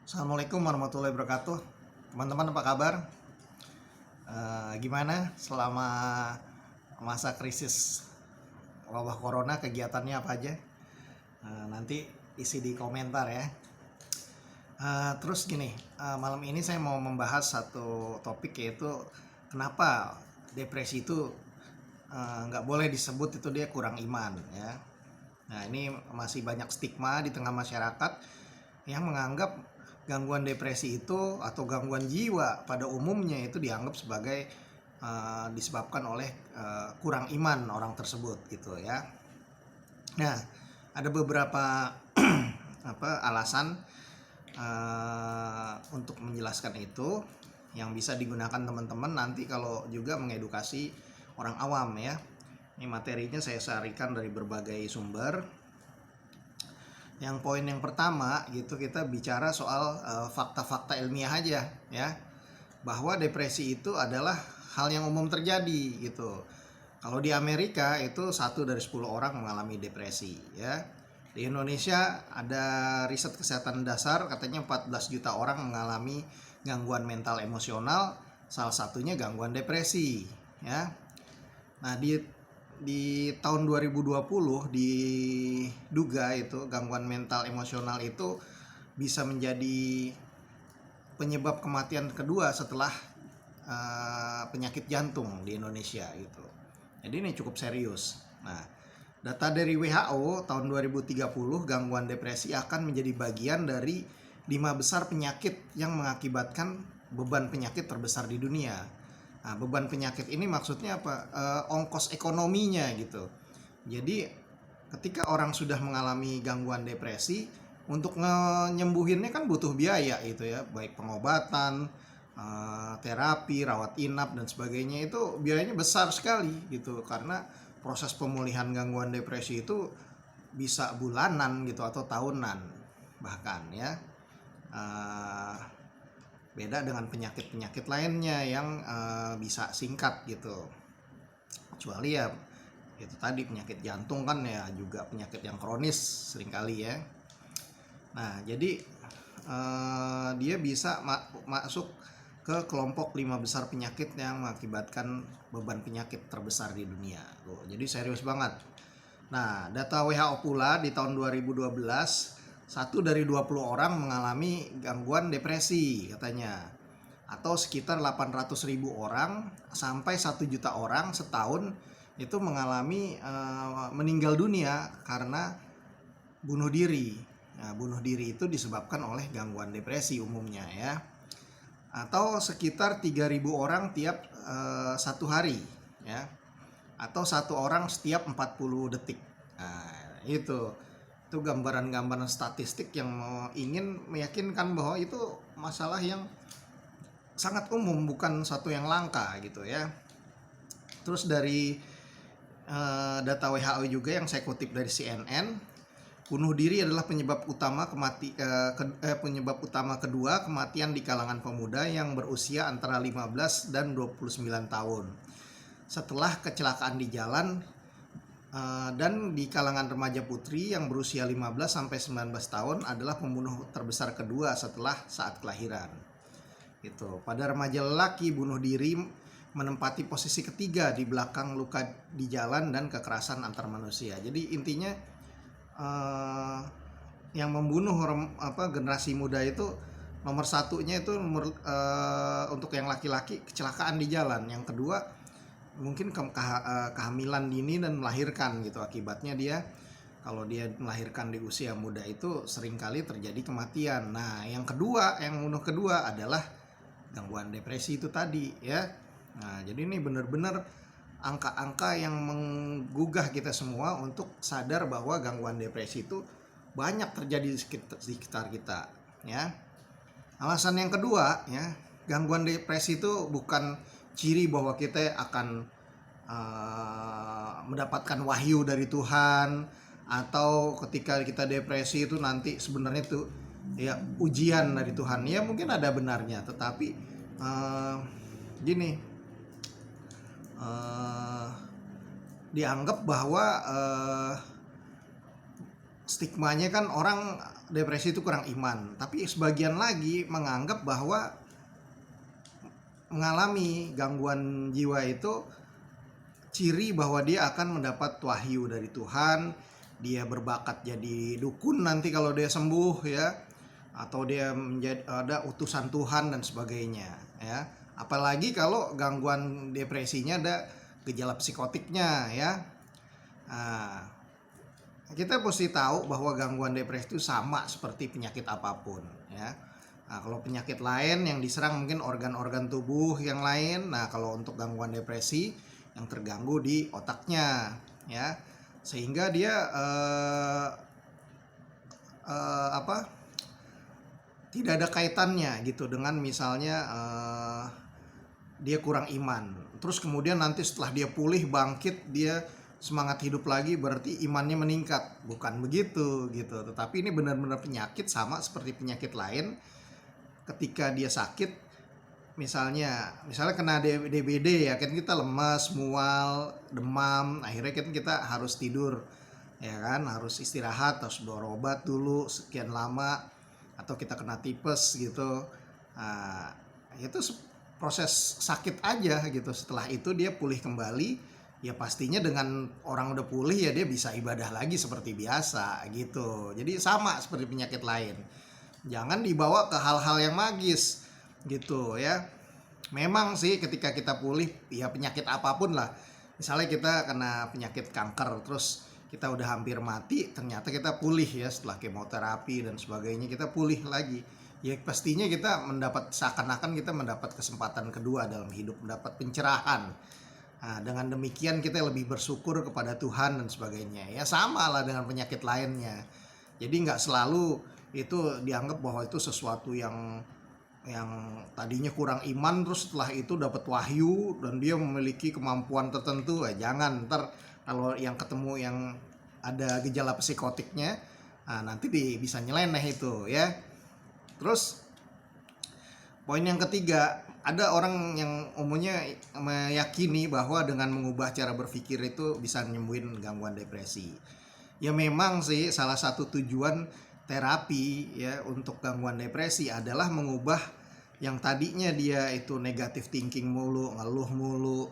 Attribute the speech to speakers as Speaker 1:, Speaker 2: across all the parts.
Speaker 1: Assalamualaikum warahmatullahi wabarakatuh. Teman-teman apa kabar? Gimana selama masa krisis wabah corona, kegiatannya apa aja? Nanti isi di komentar ya. Terus gini, malam ini saya mau membahas satu topik, yaitu kenapa depresi itu nggak boleh disebut itu dia kurang iman ya. Nah, ini masih banyak stigma di tengah masyarakat yang menganggap gangguan depresi itu atau gangguan jiwa pada umumnya itu dianggap sebagai disebabkan oleh kurang iman orang tersebut gitu ya. Nah, ada beberapa alasan untuk menjelaskan itu yang bisa digunakan teman-teman nanti kalau juga mengedukasi orang awam ya. Ini materinya saya sarikan dari berbagai sumber. Yang poin yang pertama gitu, kita bicara soal fakta-fakta ilmiah aja ya, bahwa depresi itu adalah hal yang umum terjadi gitu. Kalau di Amerika itu 1 dari 10 orang mengalami depresi ya. Di Indonesia ada riset kesehatan dasar, katanya 14 juta orang mengalami gangguan mental emosional, salah satunya gangguan depresi ya. Nah, di tahun 2020 diduga itu gangguan mental emosional itu bisa menjadi penyebab kematian kedua setelah penyakit jantung di Indonesia gitu. Jadi ini cukup serius. Nah, data dari WHO tahun 2030, gangguan depresi akan menjadi bagian dari 5 besar penyakit yang mengakibatkan beban penyakit terbesar di dunia. Nah, beban penyakit ini maksudnya apa? Ongkos ekonominya gitu. Jadi ketika orang sudah mengalami gangguan depresi, untuk nyembuhinnya kan butuh biaya itu ya, baik pengobatan, terapi, rawat inap dan sebagainya, itu biayanya besar sekali gitu. Karena proses pemulihan gangguan depresi itu bisa bulanan gitu atau tahunan bahkan ya. Beda dengan penyakit-penyakit lainnya yang bisa singkat gitu. Kecuali ya itu tadi penyakit jantung kan ya juga penyakit yang kronis seringkali ya. Nah, jadi dia bisa masuk ke kelompok 5 besar penyakit yang mengakibatkan beban penyakit terbesar di dunia. Jadi serius banget. Nah, data WHO pula di tahun 2012, 1 dari 20 orang mengalami gangguan depresi katanya. Atau sekitar 800.000 orang sampai 1 juta orang setahun itu mengalami meninggal dunia karena bunuh diri. Nah, bunuh diri itu disebabkan oleh gangguan depresi umumnya ya. Atau sekitar 3.000 orang tiap 1 hari ya. Atau 1 orang setiap 40 detik. Nah, itu gambaran-gambaran statistik yang ingin meyakinkan bahwa itu masalah yang sangat umum, bukan satu yang langka gitu ya. Terus dari data WHO juga yang saya kutip dari CNN, bunuh diri adalah penyebab utama kedua kematian di kalangan pemuda yang berusia antara 15 dan 29 tahun. Setelah kecelakaan di jalan, dan di kalangan remaja putri yang berusia 15 sampai 19 tahun adalah pembunuh terbesar kedua setelah saat kelahiran. Gitu. Pada remaja lelaki, bunuh diri menempati posisi ketiga di belakang luka di jalan dan kekerasan antar manusia. Jadi intinya yang membunuh generasi muda itu nomor satunya itu untuk yang laki-laki kecelakaan di jalan, yang kedua mungkin kehamilan dini dan melahirkan gitu. Akibatnya dia kalau dia melahirkan di usia muda itu seringkali terjadi kematian. Nah, yang membunuh kedua adalah gangguan depresi itu tadi ya. Nah, jadi ini benar-benar angka-angka yang menggugah kita semua untuk sadar bahwa gangguan depresi itu banyak terjadi di sekitar kita ya. Alasan yang kedua ya, gangguan depresi itu bukan ciri bahwa kita akan mendapatkan wahyu dari Tuhan, atau ketika kita depresi itu nanti sebenarnya itu ya ujian dari Tuhan. Ya mungkin ada benarnya, tetapi dianggap bahwa stigmanya kan orang depresi itu kurang iman, tapi sebagian lagi menganggap bahwa mengalami gangguan jiwa itu ciri bahwa dia akan mendapat wahyu dari Tuhan, dia berbakat jadi dukun nanti kalau dia sembuh ya, atau dia menjadi ada utusan Tuhan dan sebagainya ya. Apalagi kalau gangguan depresinya ada gejala psikotiknya ya. Nah, kita mesti tahu bahwa gangguan depresi itu sama seperti penyakit apapun ya. Nah, kalau penyakit lain yang diserang mungkin organ-organ tubuh yang lain. Nah, kalau untuk gangguan depresi yang terganggu di otaknya ya, sehingga dia tidak ada kaitannya gitu dengan misalnya dia kurang iman. Terus kemudian nanti setelah dia pulih bangkit dia semangat hidup lagi berarti imannya meningkat. Bukan begitu gitu. Tetapi ini benar-benar penyakit sama seperti penyakit lain. Ketika dia sakit, misalnya kena DBD ya kan, kita lemas, mual, demam, akhirnya kan kita harus tidur ya kan, harus istirahat, harus berobat dulu sekian lama, atau kita kena tipes gitu. Nah, itu proses sakit aja gitu. Setelah itu dia pulih kembali, ya pastinya dengan orang udah pulih ya dia bisa ibadah lagi seperti biasa gitu. Jadi sama seperti penyakit lain, jangan dibawa ke hal-hal yang magis gitu ya. Memang sih ketika kita pulih ya penyakit apapun lah, misalnya kita kena penyakit kanker terus kita udah hampir mati, ternyata kita pulih ya setelah kemoterapi dan sebagainya, kita pulih lagi ya, pastinya kita mendapat, seakan-akan kita mendapat kesempatan kedua dalam hidup, mendapat pencerahan. Nah, dengan demikian kita lebih bersyukur kepada Tuhan dan sebagainya ya. Sama lah dengan penyakit lainnya, jadi nggak selalu itu dianggap bahwa itu sesuatu yang tadinya kurang iman terus setelah itu dapat wahyu dan dia memiliki kemampuan tertentu. Jangan, ntar kalau yang ketemu yang ada gejala psikotiknya, nah nanti bisa nyeleneh itu ya. Terus poin yang ketiga, ada orang yang umumnya meyakini bahwa dengan mengubah cara berpikir itu bisa nyembuhin gangguan depresi. Ya memang sih salah satu tujuan terapi ya untuk gangguan depresi adalah mengubah yang tadinya dia itu negatif thinking mulu, ngeluh mulu,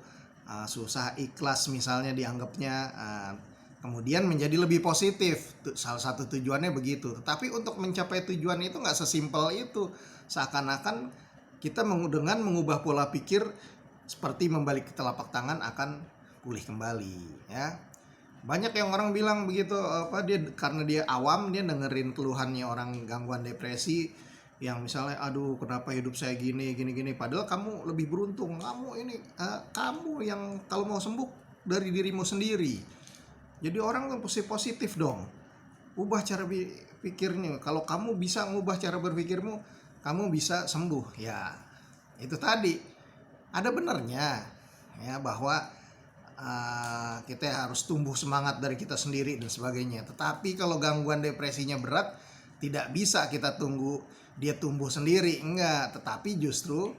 Speaker 1: susah ikhlas misalnya dianggapnya, kemudian menjadi lebih positif. Salah satu tujuannya begitu. Tetapi untuk mencapai tujuan itu nggak sesimpel itu. Seakan-akan kita dengan mengubah pola pikir seperti membalik telapak tangan akan pulih kembali ya. Banyak yang orang bilang begitu, dia karena dia awam, dia dengerin keluhannya orang gangguan depresi yang misalnya, aduh kenapa hidup saya gini, padahal kamu lebih beruntung, kamu ini kamu yang kalau mau sembuh dari dirimu sendiri. Jadi orang mesti positif dong, ubah cara pikirnya. Kalau kamu bisa ngubah cara berpikirmu, kamu bisa sembuh ya. Itu tadi ada benernya ya, bahwa kita harus tumbuh semangat dari kita sendiri dan sebagainya. Tetapi kalau gangguan depresinya berat, tidak bisa kita tunggu dia tumbuh sendiri, enggak. Tetapi justru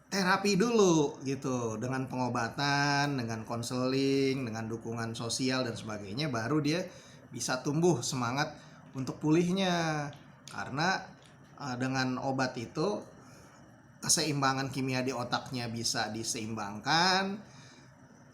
Speaker 1: terapi dulu gitu, dengan pengobatan, dengan konseling, dengan dukungan sosial dan sebagainya, baru dia bisa tumbuh semangat untuk pulihnya. Karena dengan obat itu keseimbangan kimia di otaknya bisa diseimbangkan,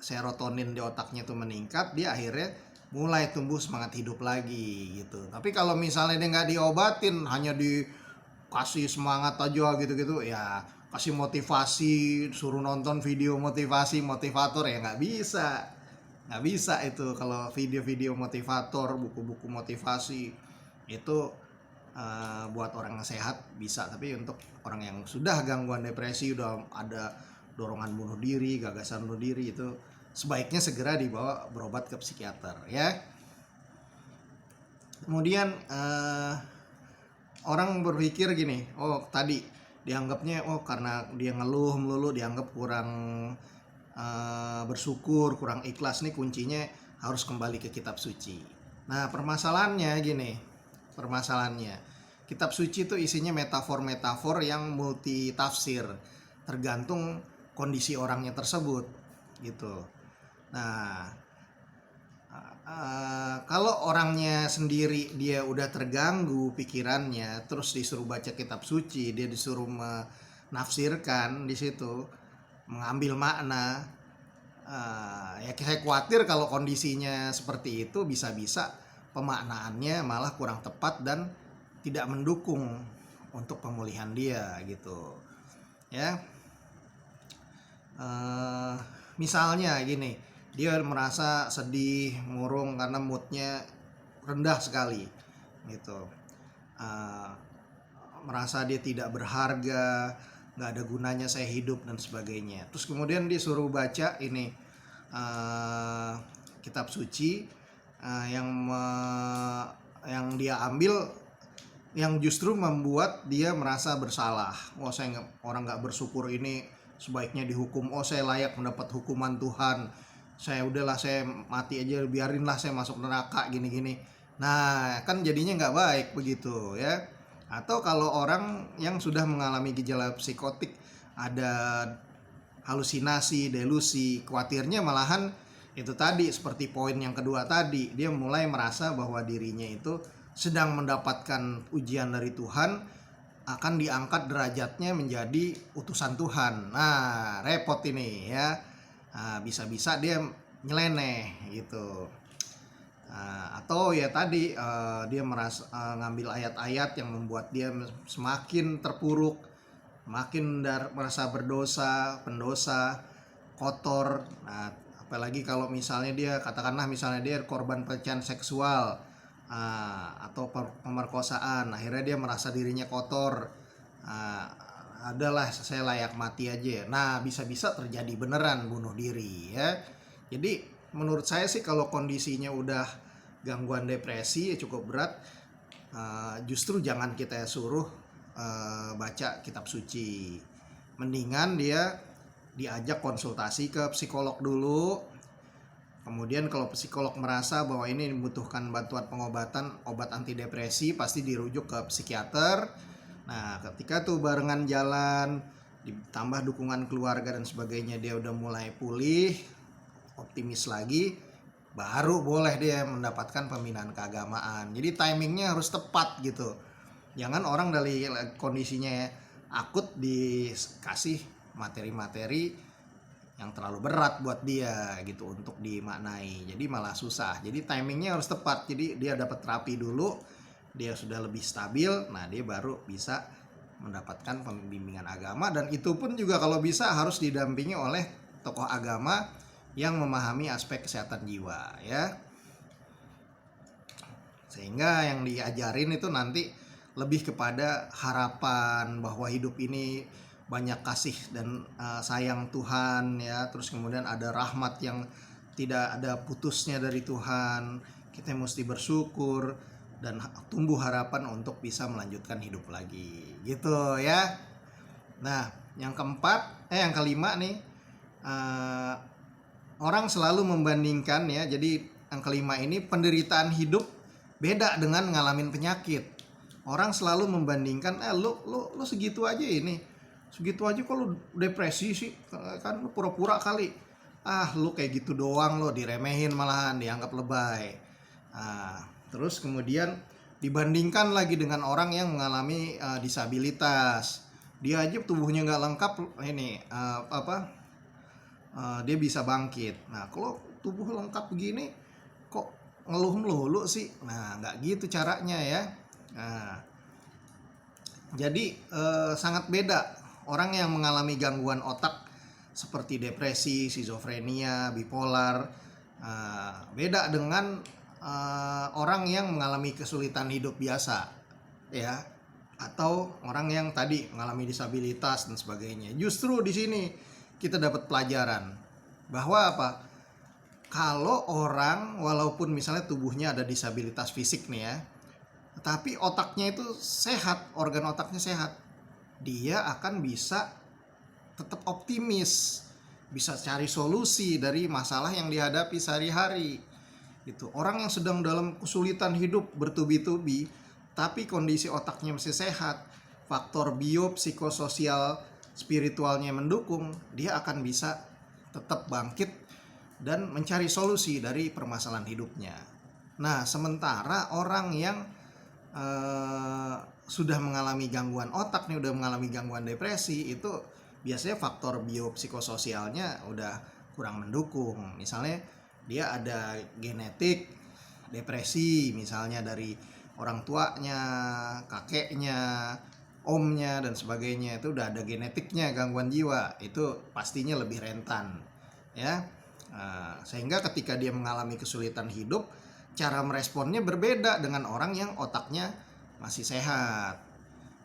Speaker 1: serotonin di otaknya tuh meningkat, dia akhirnya mulai tumbuh semangat hidup lagi gitu. Tapi kalau misalnya dia nggak diobatin, hanya dikasih semangat aja gitu-gitu ya, kasih motivasi, suruh nonton video motivator ya nggak bisa itu. Kalau video-video motivator, buku-buku motivasi itu buat orang yang sehat bisa, tapi untuk orang yang sudah gangguan depresi, udah ada dorongan bunuh diri, gagasan bunuh diri, itu sebaiknya segera dibawa berobat ke psikiater ya. Kemudian orang berpikir gini, oh tadi dianggapnya karena dia ngeluh melulu dianggap kurang bersyukur, kurang ikhlas, nih kuncinya harus kembali ke kitab suci. Nah permasalahannya gini, kitab suci itu isinya metafor-metafor yang multi tafsir, tergantung kondisi orangnya tersebut gitu. Nah Kalau orangnya sendiri dia udah terganggu pikirannya, terus disuruh baca kitab suci, dia disuruh menafsirkan di situ, mengambil makna. Ya saya khawatir kalau kondisinya seperti itu bisa-bisa pemaknaannya malah kurang tepat dan tidak mendukung untuk pemulihan dia gitu ya. Misalnya gini, dia merasa sedih, murung karena moodnya rendah sekali gitu. Merasa dia tidak berharga, nggak ada gunanya saya hidup dan sebagainya. Terus kemudian disuruh baca ini kitab suci yang dia ambil yang justru membuat dia merasa bersalah. Oh saya orang nggak bersyukur ini sebaiknya dihukum. Oh saya layak mendapat hukuman Tuhan. Saya udahlah saya mati aja, biarinlah saya masuk neraka gini-gini. Nah kan jadinya nggak baik begitu ya. Atau kalau orang yang sudah mengalami gejala psikotik, ada halusinasi, delusi, khawatirnya malahan itu tadi seperti poin yang kedua tadi, dia mulai merasa bahwa dirinya itu sedang mendapatkan ujian dari Tuhan, akan diangkat derajatnya menjadi utusan Tuhan. Nah repot ini ya. Bisa-bisa dia nyeleneh gitu. Atau ya tadi dia merasa ngambil ayat-ayat yang membuat dia semakin terpuruk, makin merasa berdosa, pendosa, kotor. Nah, apalagi kalau misalnya dia katakanlah misalnya dia korban pelecehan seksual atau pemerkosaan, akhirnya dia merasa dirinya kotor. Adalah saya layak mati aja. Nah, bisa-bisa terjadi beneran bunuh diri ya. Jadi menurut saya sih kalau kondisinya udah gangguan depresi ya cukup berat, justru jangan kita suruh baca kitab suci. Mendingan dia diajak konsultasi ke psikolog dulu. Kemudian kalau psikolog merasa bahwa ini membutuhkan bantuan pengobatan, obat antidepresi, pasti dirujuk ke psikiater. Nah ketika tuh barengan jalan, ditambah dukungan keluarga dan sebagainya, dia udah mulai pulih, optimis lagi, baru boleh dia mendapatkan pembinaan keagamaan. Jadi timingnya harus tepat gitu. Jangan orang dari kondisinya akut dikasih materi-materi yang terlalu berat buat dia gitu untuk dimaknai, jadi malah susah. Jadi timingnya harus tepat, jadi dia dapat terapi dulu, dia sudah lebih stabil, nah dia baru bisa mendapatkan pembimbingan agama. Dan itu pun juga kalau bisa harus didampingi oleh tokoh agama yang memahami aspek kesehatan jiwa ya, sehingga yang diajarin itu nanti lebih kepada harapan bahwa hidup ini banyak kasih dan sayang Tuhan ya. Terus kemudian ada rahmat yang tidak ada putusnya dari Tuhan. Kita mesti bersyukur dan tumbuh harapan untuk bisa melanjutkan hidup lagi gitu ya. Nah yang yang kelima nih, orang selalu membandingkan ya. Jadi yang kelima ini, penderitaan hidup beda dengan ngalamin penyakit. Orang selalu membandingkan, lu segitu aja ini, segitu aja kok lu depresi sih, kan lu pura-pura kali. Lu kayak gitu doang, lo diremehin malahan, dianggap lebay. Terus kemudian dibandingkan lagi dengan orang yang mengalami disabilitas. Dia aja tubuhnya nggak lengkap, ini dia bisa bangkit. Nah kalau tubuh lengkap begini kok ngeluh melulu sih? Nah nggak gitu caranya ya. Nah, jadi sangat beda orang yang mengalami gangguan otak seperti depresi, skizofrenia, bipolar, beda dengan orang yang mengalami kesulitan hidup biasa ya, atau orang yang tadi mengalami disabilitas dan sebagainya. Justru di sini kita dapat pelajaran bahwa apa? Kalau orang walaupun misalnya tubuhnya ada disabilitas fisik nih ya, tetapi otaknya itu sehat, organ otaknya sehat, dia akan bisa tetap optimis, bisa cari solusi dari masalah yang dihadapi sehari-hari gitu. Orang yang sedang dalam kesulitan hidup bertubi-tubi tapi kondisi otaknya masih sehat, faktor biopsikososial spiritualnya mendukung, dia akan bisa tetap bangkit dan mencari solusi dari permasalahan hidupnya. Nah, sementara orang yang sudah mengalami gangguan otak nih, udah mengalami gangguan depresi, itu biasanya faktor biopsikososialnya udah kurang mendukung. Misalnya dia ada genetik depresi, misalnya dari orang tuanya, kakeknya, omnya dan sebagainya, itu udah ada genetiknya gangguan jiwa, itu pastinya lebih rentan ya. Sehingga ketika dia mengalami kesulitan hidup, cara meresponnya berbeda dengan orang yang otaknya masih sehat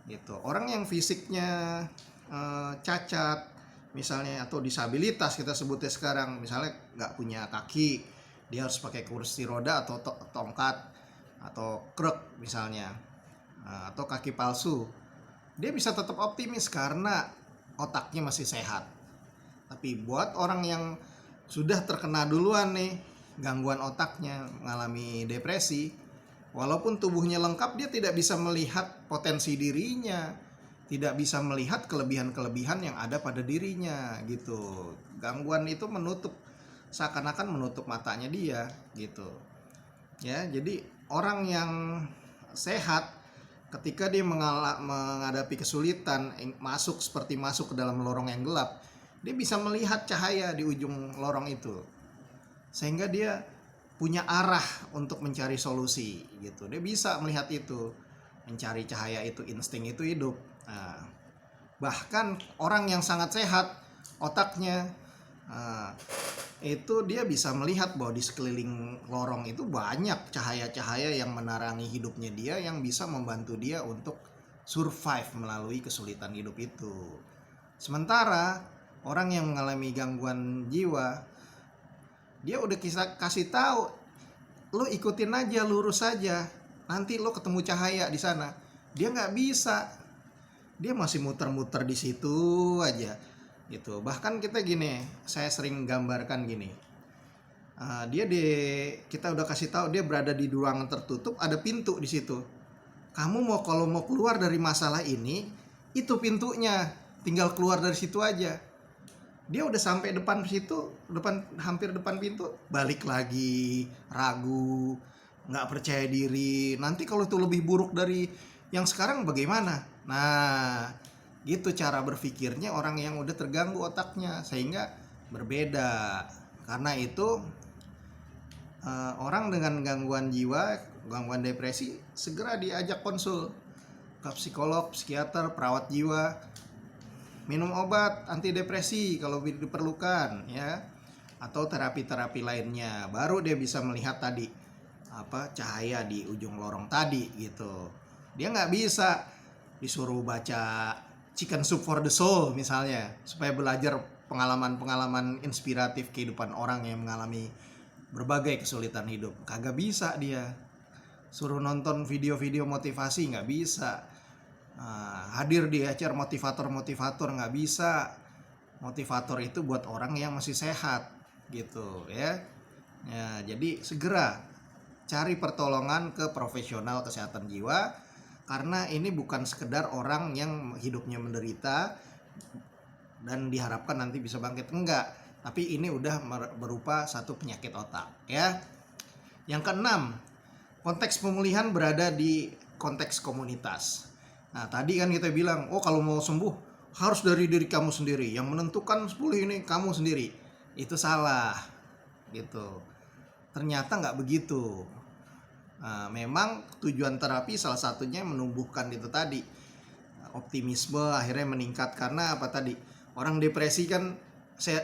Speaker 1: gitu. Orang yang fisiknya cacat misalnya, atau disabilitas kita sebutnya sekarang, misalnya nggak punya kaki, dia harus pakai kursi roda atau tongkat atau kruk misalnya, atau kaki palsu, dia bisa tetap optimis karena otaknya masih sehat. Tapi buat orang yang sudah terkena duluan nih gangguan otaknya, mengalami depresi, walaupun tubuhnya lengkap, dia tidak bisa melihat potensi dirinya, tidak bisa melihat kelebihan-kelebihan yang ada pada dirinya gitu. Gangguan itu seakan-akan menutup matanya dia gitu ya. Jadi orang yang sehat, ketika dia menghadapi kesulitan, masuk ke dalam lorong yang gelap, dia bisa melihat cahaya di ujung lorong itu, sehingga dia punya arah untuk mencari solusi gitu. Dia bisa melihat itu, mencari cahaya itu, insting itu hidup. Nah, bahkan orang yang sangat sehat otaknya, itu dia bisa melihat bahwa di sekeliling lorong itu banyak cahaya-cahaya yang menerangi hidupnya dia, yang bisa membantu dia untuk survive melalui kesulitan hidup itu. Sementara orang yang mengalami gangguan jiwa, dia udah kasih tahu, lo ikutin aja, lurus aja, nanti lo ketemu cahaya di sana. Dia nggak bisa, dia masih muter-muter di situ aja gitu. Bahkan kita gini, saya sering gambarkan gini, kita udah kasih tahu dia berada di ruangan tertutup, ada pintu di situ. Kamu kalau mau keluar dari masalah ini, itu pintunya, tinggal keluar dari situ aja. Dia udah sampai hampir depan pintu, balik lagi, ragu, nggak percaya diri. Nanti kalau itu lebih buruk dari yang sekarang bagaimana? Nah, gitu cara berpikirnya orang yang udah terganggu otaknya, sehingga berbeda. Karena itu orang dengan gangguan jiwa, gangguan depresi, segera diajak konsul ke psikolog, psikiater, perawat jiwa, minum obat antidepresi kalau diperlukan ya, atau terapi-terapi lainnya, baru dia bisa melihat tadi cahaya di ujung lorong tadi gitu. Dia nggak bisa disuruh baca Chicken Soup for the Soul misalnya supaya belajar pengalaman-pengalaman inspiratif kehidupan orang yang mengalami berbagai kesulitan hidup. Kagak bisa dia. Suruh nonton video-video motivasi nggak bisa. Hadir di acara motivator nggak bisa. Motivator itu buat orang yang masih sehat gitu ya. Jadi segera cari pertolongan ke profesional kesehatan jiwa, karena ini bukan sekedar orang yang hidupnya menderita dan diharapkan nanti bisa bangkit, enggak, tapi ini udah berupa satu penyakit otak ya. Yang keenam, konteks pemulihan berada di konteks komunitas. Nah, tadi kan kita bilang, kalau mau sembuh harus dari diri kamu sendiri, yang menentukan pulih ini kamu sendiri. Itu salah gitu. Ternyata nggak begitu. Nah, memang tujuan terapi salah satunya menumbuhkan itu tadi, optimisme akhirnya meningkat. Karena apa tadi, orang depresi kan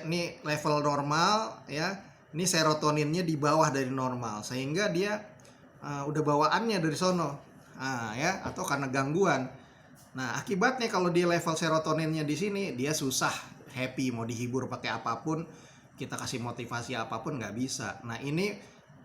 Speaker 1: ini level normal ya, ini serotoninnya di bawah dari normal, sehingga dia udah bawaannya dari sono ya, atau karena gangguan. Nah, akibatnya kalau dia level serotoninnya di sini, dia susah happy, mau dihibur pakai apapun, kita kasih motivasi apapun nggak bisa. Nah, ini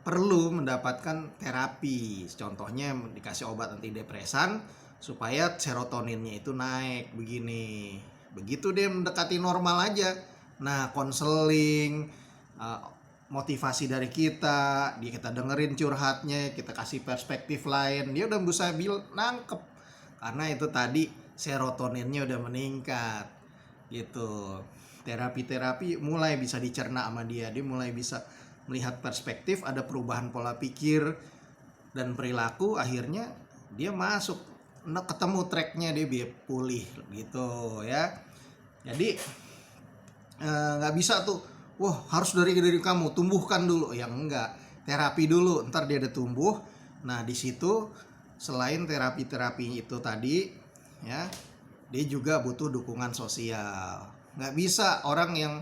Speaker 1: perlu mendapatkan terapi, contohnya dikasih obat antidepresan supaya serotoninnya itu naik begini. Begitu dia mendekati normal aja, nah konseling, motivasi dari kita dengerin curhatnya, kita kasih perspektif lain, dia udah bisa nangkep. Karena itu tadi serotoninnya udah meningkat gitu. terapi-terapi mulai bisa dicerna sama dia mulai bisa melihat perspektif, ada perubahan pola pikir dan perilaku, akhirnya dia masuk ketemu tracknya, dia pulih gitu ya. Jadi nggak bisa tuh, wah harus dari kamu tumbuhkan dulu, yang enggak, terapi dulu, ntar dia udah tumbuh. Nah di situ selain terapi itu tadi ya, dia juga butuh dukungan sosial. Nggak bisa orang yang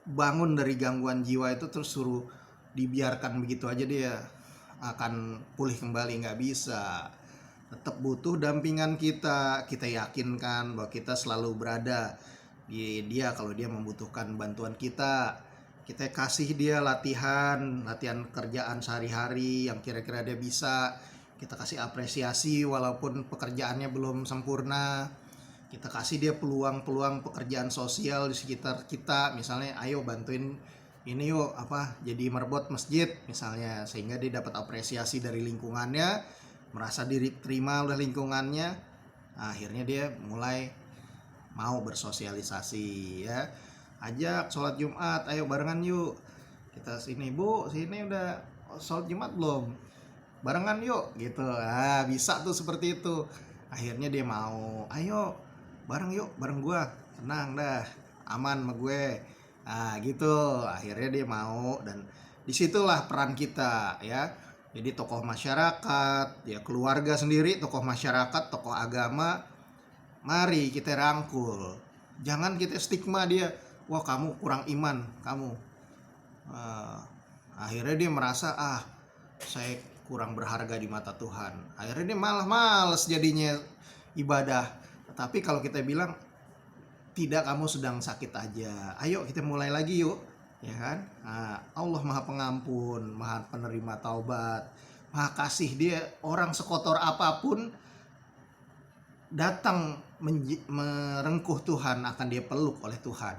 Speaker 1: bangun dari gangguan jiwa itu terus suruh dibiarkan begitu aja dia akan pulih kembali, nggak bisa. Tetap butuh dampingan kita yakinkan bahwa kita selalu berada di dia kalau dia membutuhkan bantuan kita kasih dia latihan kerjaan sehari-hari yang kira-kira dia bisa, kita kasih apresiasi walaupun pekerjaannya belum sempurna, kita kasih dia peluang-peluang pekerjaan sosial di sekitar kita, misalnya ayo bantuin ini yuk jadi merbot masjid misalnya, sehingga dia dapat apresiasi dari lingkungannya, merasa diterima oleh lingkungannya. Nah, akhirnya dia mulai mau bersosialisasi ya. Ajak sholat Jumat, ayo barengan yuk, kita sini bu, sini udah sholat Jumat belum, barengan yuk gitu. Nah bisa tuh seperti itu, akhirnya dia mau, ayo bareng yuk, bareng gua, tenang dah, aman sama gue. Nah gitu, akhirnya dia mau. Dan disitulah peran kita ya, jadi tokoh masyarakat ya, keluarga sendiri, tokoh masyarakat, tokoh agama, mari kita rangkul. Jangan kita stigma dia, wah kamu kurang iman kamu. Akhirnya dia merasa saya kurang berharga di mata Tuhan, akhirnya dia malah males jadinya ibadah. Tapi kalau kita bilang, tidak, kamu sedang sakit aja, ayo kita mulai lagi yuk, ya kan. Allah Maha Pengampun, Maha Penerima Taubat, Maha Kasih. Dia orang sekotor apapun datang merengkuh Tuhan, akan dia peluk oleh Tuhan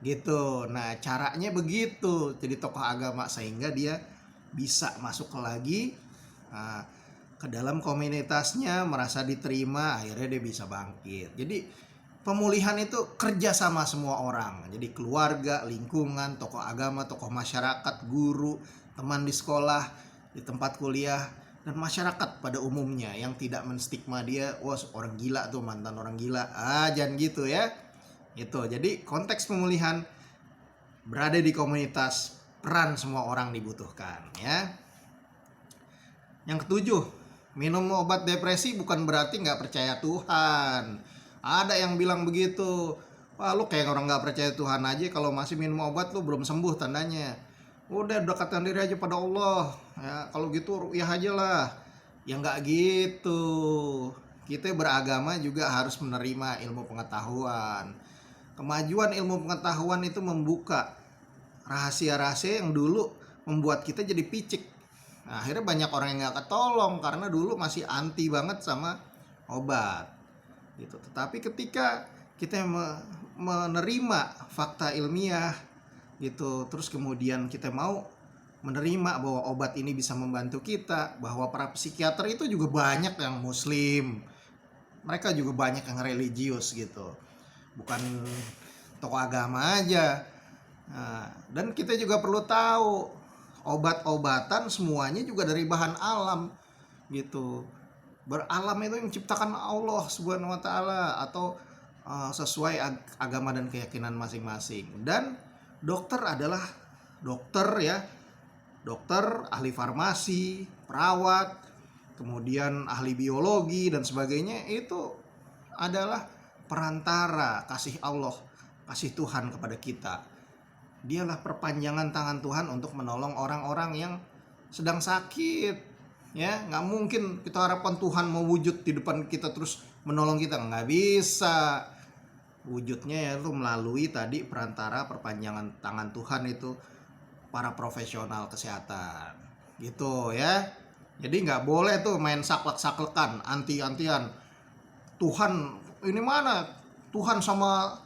Speaker 1: gitu. Nah caranya begitu, jadi tokoh agama, sehingga dia bisa masuk lagi ke dalam komunitasnya, merasa diterima, akhirnya dia bisa bangkit. Jadi pemulihan itu kerja sama semua orang, jadi keluarga, lingkungan, tokoh agama, tokoh masyarakat, guru, teman di sekolah, di tempat kuliah, dan masyarakat pada umumnya yang tidak menstigma dia, wah orang gila tuh, mantan orang gila, jangan gitu ya. Itu jadi konteks pemulihan berada di komunitas, peran semua orang dibutuhkan ya. Yang ketujuh, minum obat depresi bukan berarti nggak percaya Tuhan. Ada yang bilang begitu, wah lu kayak orang nggak percaya Tuhan aja, kalau masih minum obat lu belum sembuh tandanya. Udah dekatkan diri aja pada Allah ya, kalau gitu ruqyah aja lah. Ya nggak gitu, kita beragama juga harus menerima ilmu pengetahuan. Kemajuan ilmu pengetahuan itu membuka rahasia-rahasia yang dulu membuat kita jadi picik. Nah, akhirnya banyak orang yang nggak ketolong karena dulu masih anti banget sama obat gitu. Tetapi ketika kita menerima fakta ilmiah gitu, terus kemudian kita mau menerima bahwa obat ini bisa membantu kita, bahwa para psikiater itu juga banyak yang muslim, mereka juga banyak yang religius gitu, bukan tokoh agama aja. Nah, dan kita juga perlu tahu obat-obatan semuanya juga dari bahan alam gitu. Beralam itu yang ciptakan Allah Subhanahu wa taala, atau sesuai agama dan keyakinan masing-masing. Dan dokter adalah dokter ya, dokter, ahli farmasi, perawat, kemudian ahli biologi dan sebagainya, itu adalah perantara kasih Allah, kasih Tuhan kepada kita. Dialah perpanjangan tangan Tuhan untuk menolong orang-orang yang sedang sakit ya. Nggak mungkin kita harapkan Tuhan mau wujud di depan kita terus menolong kita, nggak bisa. Wujudnya yaitu melalui tadi perantara, perpanjangan tangan Tuhan, itu para profesional kesehatan gitu ya. Jadi nggak boleh tuh main saklek-saklekan, anti-antian. Tuhan ini mana, Tuhan sama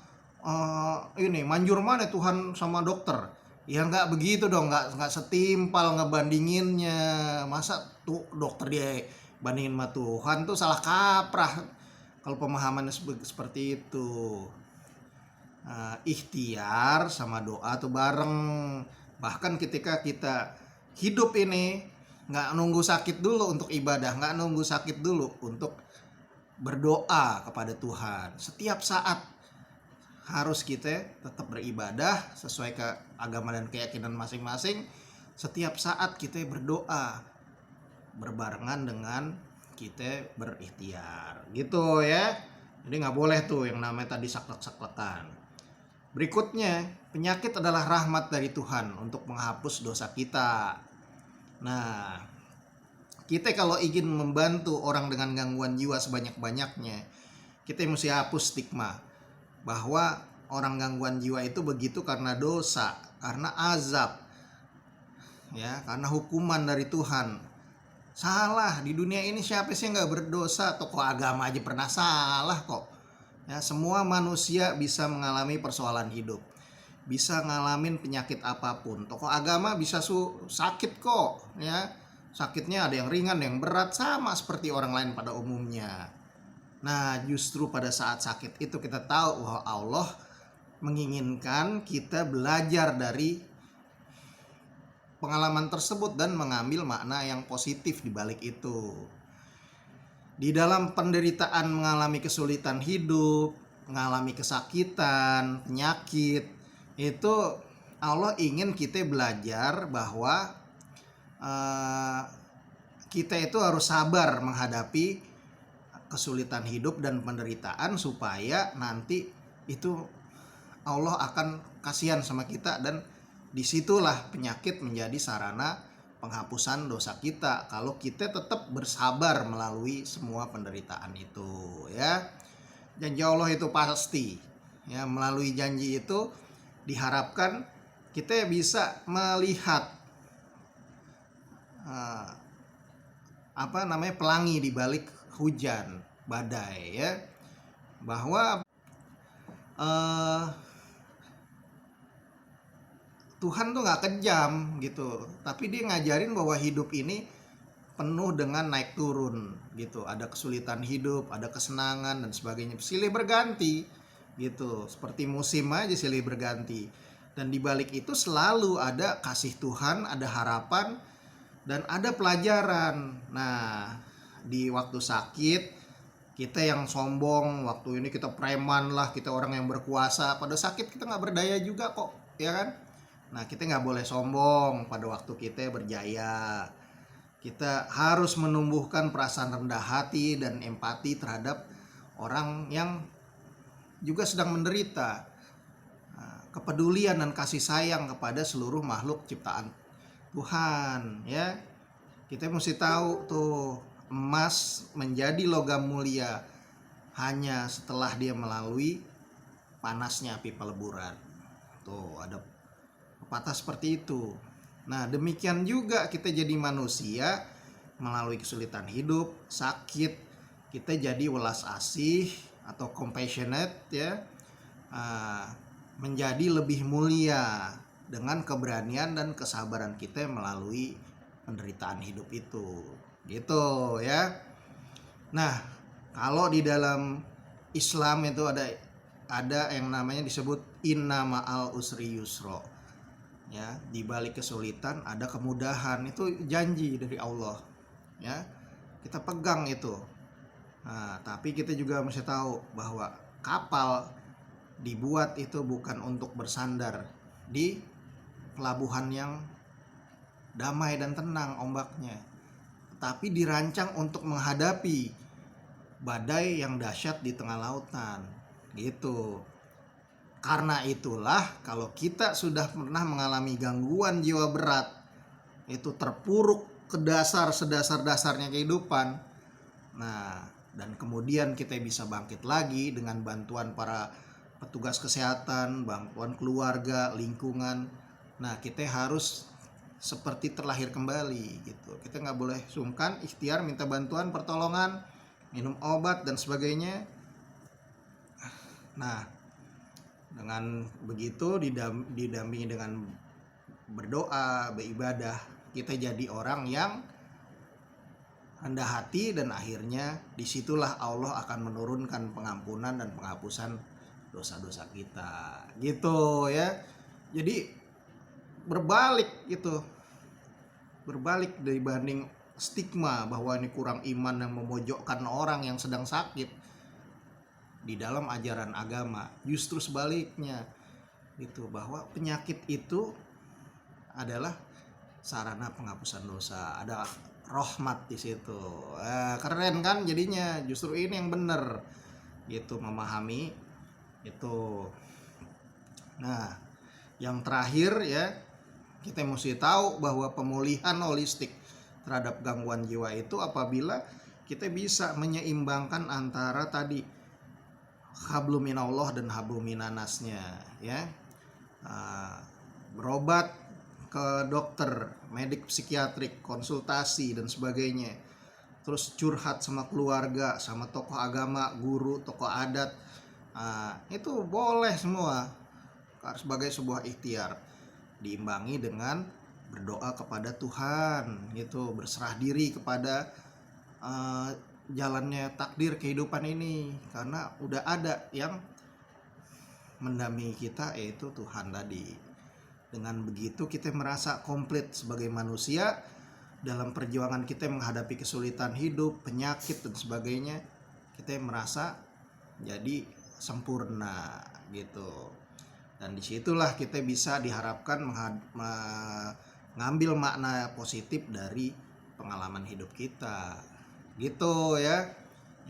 Speaker 1: ini manjur mana, Tuhan sama dokter. Ya nggak begitu dong, nggak setimpal ngebandinginnya. Masa tuh dokter dia bandingin sama Tuhan, tuh salah kaprah kalau pemahamannya seperti itu. ikhtiar sama doa tuh bareng. Bahkan ketika kita hidup ini nggak nunggu sakit dulu untuk ibadah, nggak nunggu sakit dulu untuk berdoa kepada Tuhan. Setiap saat harus kita tetap beribadah sesuai ke agama dan keyakinan masing-masing. Setiap saat kita berdoa berbarengan dengan kita berikhtiar gitu ya. Jadi nggak boleh tuh yang namanya tadi saklek-saklekan. Berikutnya, penyakit adalah rahmat dari Tuhan untuk menghapus dosa kita. Nah, kita kalau ingin membantu orang dengan gangguan jiwa sebanyak-banyaknya, kita mesti hapus stigma bahwa orang gangguan jiwa itu begitu karena dosa, karena azab, ya, karena hukuman dari Tuhan. Salah, di dunia ini siapa sih yang nggak berdosa? Tokoh agama aja pernah salah kok. Ya, semua manusia bisa mengalami persoalan hidup, bisa ngalamin penyakit apapun. Tokoh agama bisa sakit kok, ya. Sakitnya ada yang ringan, yang berat, sama seperti orang lain pada umumnya. Nah, justru pada saat sakit itu kita tahu bahwa Allah menginginkan kita belajar dari pengalaman tersebut dan mengambil makna yang positif di balik itu. Di dalam penderitaan mengalami kesulitan hidup, mengalami kesakitan, penyakit, itu Allah ingin kita belajar bahwa kita itu harus sabar menghadapi kesulitan hidup dan penderitaan supaya nanti itu Allah akan kasihan sama kita, dan disitulah penyakit menjadi sarana penghapusan dosa kita kalau kita tetap bersabar melalui semua penderitaan itu, ya. Janji Allah itu pasti, ya. Melalui janji itu diharapkan kita bisa melihat pelangi di balik hujan badai, ya, bahwa Tuhan tuh nggak kejam gitu, tapi dia ngajarin bahwa hidup ini penuh dengan naik turun gitu, ada kesulitan hidup, ada kesenangan dan sebagainya, silih berganti gitu, seperti musim aja silih berganti, dan di balik itu selalu ada kasih Tuhan, ada harapan, dan ada pelajaran. Nah, di waktu sakit kita yang sombong, waktu ini kita preman lah, kita orang yang berkuasa, pada sakit kita nggak berdaya juga kok, ya kan? Nah, kita nggak boleh sombong pada waktu kita berjaya. Kita harus menumbuhkan perasaan rendah hati dan empati terhadap orang yang juga sedang menderita. Kepedulian dan kasih sayang kepada seluruh makhluk ciptaan Tuhan, ya. Kita mesti tahu tuh, emas menjadi logam mulia hanya setelah dia melalui panasnya api peleburan. Tuh, ada pepatah seperti itu. Nah, demikian juga kita jadi manusia melalui kesulitan hidup, sakit, kita jadi welas asih atau compassionate, ya, menjadi lebih mulia dengan keberanian dan kesabaran kita melalui penderitaan hidup itu, gitu, ya. Nah, kalau di dalam Islam itu ada yang namanya disebut inna ma'al usri yusro, ya, di balik kesulitan ada kemudahan, itu janji dari Allah, ya, kita pegang itu. Nah, tapi kita juga mesti tahu bahwa kapal dibuat itu bukan untuk bersandar di pelabuhan yang damai dan tenang ombaknya, tapi dirancang untuk menghadapi badai yang dahsyat di tengah lautan, gitu. Karena itulah kalau kita sudah pernah mengalami gangguan jiwa berat, itu terpuruk ke sedasar-dasarnya kehidupan, nah, dan kemudian kita bisa bangkit lagi dengan bantuan para petugas kesehatan, bantuan keluarga, lingkungan. Nah, kita harus seperti terlahir kembali gitu. Kita nggak boleh sungkan, ikhtiar, minta bantuan, pertolongan, minum obat dan sebagainya. Nah, dengan begitu didampingi dengan berdoa, beribadah, kita jadi orang yang rendah hati, dan akhirnya disitulah Allah akan menurunkan pengampunan dan penghapusan dosa-dosa kita gitu ya. Jadi berbalik gitu, berbalik dibanding stigma bahwa ini kurang iman yang memojokkan orang yang sedang sakit di dalam ajaran agama. Justru sebaliknya itu, bahwa penyakit itu adalah sarana penghapusan dosa, ada rahmat di situ. Keren kan jadinya. Justru ini yang benar gitu, memahami itu. Nah, yang terakhir ya, kita mesti tahu bahwa pemulihan holistik terhadap gangguan jiwa itu apabila kita bisa menyeimbangkan antara tadi hablum minallah dan hablum minannasnya ya. Berobat ke dokter, medik psikiatrik, konsultasi dan sebagainya. Terus curhat sama keluarga, sama tokoh agama, guru, tokoh adat. Itu boleh semua sebagai sebuah ikhtiar, diimbangi dengan berdoa kepada Tuhan gitu, berserah diri kepada jalannya takdir kehidupan ini, karena udah ada yang mendampingi kita, yaitu Tuhan tadi. Dengan begitu kita merasa komplit sebagai manusia dalam perjuangan kita menghadapi kesulitan hidup, penyakit dan sebagainya. Kita merasa jadi sempurna gitu. Dan disitulah kita bisa diharapkan mengambil makna positif dari pengalaman hidup kita gitu ya.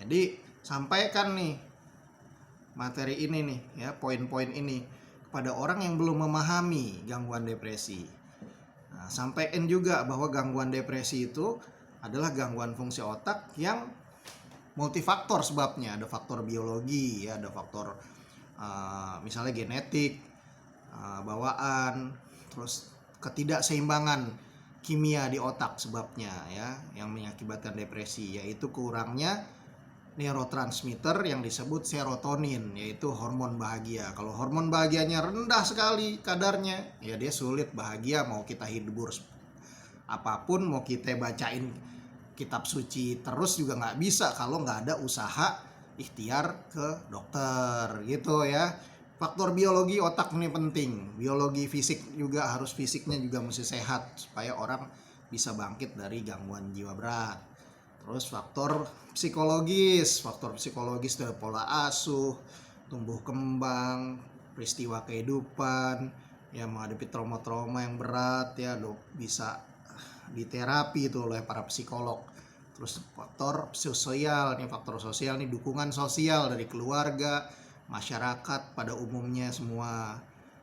Speaker 1: Jadi sampaikan nih materi ini nih ya, poin-poin ini kepada orang yang belum memahami gangguan depresi. Sampaikan juga bahwa gangguan depresi itu adalah gangguan fungsi otak yang multifaktor sebabnya. Ada faktor biologi ya, ada faktor misalnya genetik, bawaan, terus ketidakseimbangan kimia di otak sebabnya ya, yang mengakibatkan depresi, yaitu kurangnya neurotransmitter yang disebut serotonin, yaitu hormon bahagia. Kalau hormon bahagianya rendah sekali kadarnya, ya dia sulit bahagia. Mau kita hibur apapun, mau kita bacain kitab suci terus juga nggak bisa kalau nggak ada usaha ikhtiar ke dokter gitu ya. Faktor biologi otak ini penting, biologi fisik juga harus, fisiknya juga mesti sehat supaya orang bisa bangkit dari gangguan jiwa berat. Terus faktor psikologis dari pola asuh, tumbuh kembang, peristiwa kehidupan, ya menghadapi trauma-trauma yang berat ya, bisa diterapi itu oleh para psikolog. Terus faktor sosial, nih faktor sosial nih, dukungan sosial dari keluarga, masyarakat pada umumnya semua.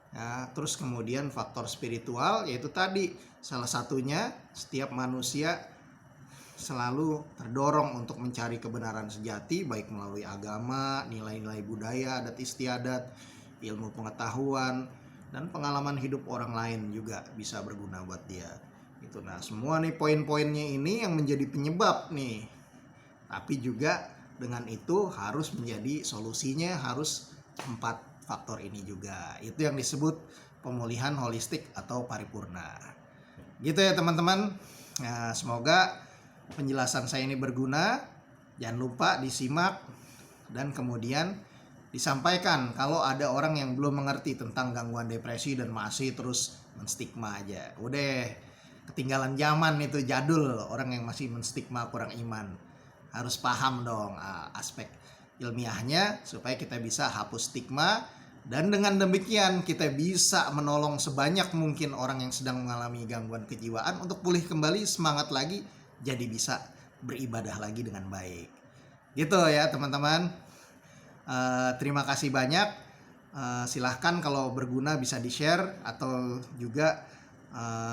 Speaker 1: Ya, terus kemudian faktor spiritual, yaitu tadi salah satunya setiap manusia selalu terdorong untuk mencari kebenaran sejati, baik melalui agama, nilai-nilai budaya, adat istiadat, ilmu pengetahuan, dan pengalaman hidup orang lain juga bisa berguna buat dia. Itu. Nah, semua nih poin-poinnya ini yang menjadi penyebab nih. Tapi juga dengan itu harus menjadi solusinya, harus 4 faktor ini juga. Itu yang disebut pemulihan holistik atau paripurna. Gitu ya teman-teman. Nah, semoga penjelasan saya ini berguna. Jangan lupa disimak dan kemudian disampaikan kalau ada orang yang belum mengerti tentang gangguan depresi dan masih terus menstigma aja. Udah ketinggalan zaman itu, jadul orang yang masih menstigma kurang iman. Harus paham dong aspek ilmiahnya supaya kita bisa hapus stigma, dan dengan demikian kita bisa menolong sebanyak mungkin orang yang sedang mengalami gangguan kejiwaan untuk pulih kembali, semangat lagi, jadi bisa beribadah lagi dengan baik. Gitu ya teman-teman. Terima kasih banyak. Silahkan kalau berguna bisa di-share, atau juga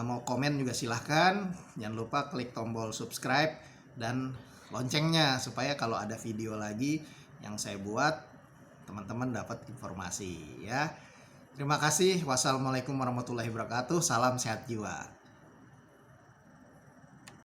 Speaker 1: mau komen juga silahkan. Jangan lupa klik tombol subscribe dan loncengnya supaya kalau ada video lagi yang saya buat, teman-teman dapat informasi ya. Terima kasih. Wassalamualaikum warahmatullahi wabarakatuh. Salam sehat jiwa.